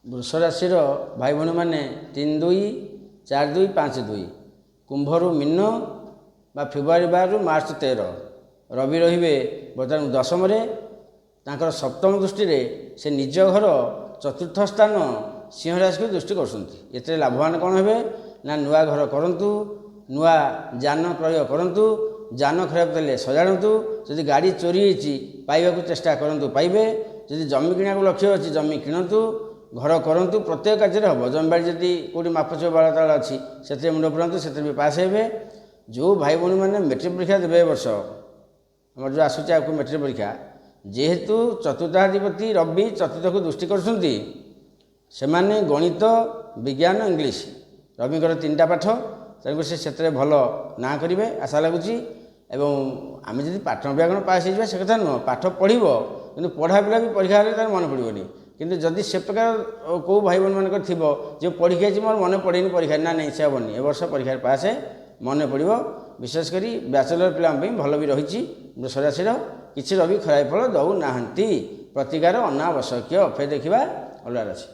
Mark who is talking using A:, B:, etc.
A: ବୃଷ ରାଶିର ଭାଇ ଭଉଣୀମାନେ 3-2, 4-2, 5-2। କୁମ୍ଭରୁ ମୀନ ବା ଫେବୃଆରୀ 12ରୁ ମାର୍ଚ୍ଚ 13। ରବି ରହିବେ ବର୍ତ୍ତମାନ ଦଶମରେ। ତାଙ୍କର ସପ୍ତମ ଦୃଷ୍ଟିରେ ସେ ନିଜ ଘର ଚତୁର୍ଥ ସ୍ଥାନ ସିଂହ ରାଶିକୁ ଦୃଷ୍ଟି କରୁଛନ୍ତି। ଏଥିରେ ଲାଭବାନ କ'ଣ ହେବେ ନା ନୂଆ ଘର କରନ୍ତୁ, ନୂଆ ଯାନ ପ୍ରୟୋଗ କରନ୍ତୁ, ଯାନ ଖରାପ ଦେଲେ ସଜାଡ଼ନ୍ତୁ, ଯଦି ଗାଡ଼ି ଚୋରି ହେଇଛି ପାଇବାକୁ ଚେଷ୍ଟା କରନ୍ତୁ ପାଇବେ, ଯଦି ଜମି କିଣିବାକୁ ଲକ୍ଷ୍ୟ ଅଛି ଜମି କିଣନ୍ତୁ, ଘର କରନ୍ତୁ, ପ୍ରତ୍ୟେକ କାର୍ଯ୍ୟରେ ହେବ। ଜମିବାଡ଼ି ଯଦି କେଉଁଠି ମାପଚୁପ ବାଳତାଳ ଅଛି ସେଥିରେ ମୁଣ୍ଡ ପୁରାନ୍ତୁ, ସେଥିରେ ବି ପାସ୍ ହେବେ। ଯେଉଁ ଭାଇ ଭଉଣୀମାନେ ମେଟ୍ରିକ୍ ପରୀକ୍ଷା ଦେବେ ଏ ବର୍ଷ, ଆମର ଯେଉଁ ଆସୁଛି ଆଗକୁ ମେଟ୍ରିକ୍ ପରୀକ୍ଷା, ଯେହେତୁ ଚତୁର୍ଥାଧିପତି ରବି ଚତୁର୍ଥକୁ ଦୃଷ୍ଟି କରୁଛନ୍ତି, ସେମାନେ ଗଣିତ, ବିଜ୍ଞାନ, ଇଂଲିଶ, ରବିଙ୍କର 3ଟା ପାଠ, ତେଣୁକରି ସେ ସେଥିରେ ଭଲ ନାଁ କରିବେ ଆଶା ଲାଗୁଛି। ଏବଂ ଆମେ ଯଦି ପାଠ ବ୍ୟାକରଣ ପାସ୍ ହେଇଯିବା ସେ କଥା ନୁହଁ, ପାଠ ପଢ଼ିବ କିନ୍ତୁ ପଢ଼ା ପିଲା ବି ପରୀକ୍ଷା ହେଲେ ତାର ମନେ ପଡ଼ିବନି। କିନ୍ତୁ ଯଦି ସେ ପ୍ରକାର କେଉଁ ଭାଇ ଭଉଣୀମାନଙ୍କର ଥିବ ଯେ ପରୀକ୍ଷା ହେଇଛି ମୋର ମନେ ପଡ଼େନି ପରୀକ୍ଷା, ନା ନାହିଁ ସେ ହେବନି, ଏ ବର୍ଷ ପରୀକ୍ଷାରେ ପାସ୍ ମନେ ପଡ଼ିବ। ବିଶେଷ କରି ବ୍ୟାଚଲର ପିଲାଙ୍କ ପାଇଁ ଭଲ ବି ରହିଛି। ବୃଷ ରାଶିର କିଛି ରବି ଖରାପ ଫଳ ଦେଉନାହାନ୍ତି, ପ୍ରତିକାର ଅନାବଶ୍ୟକୀୟ। ଫେର ଦେଖିବା ଅଲଗା ରାଶି।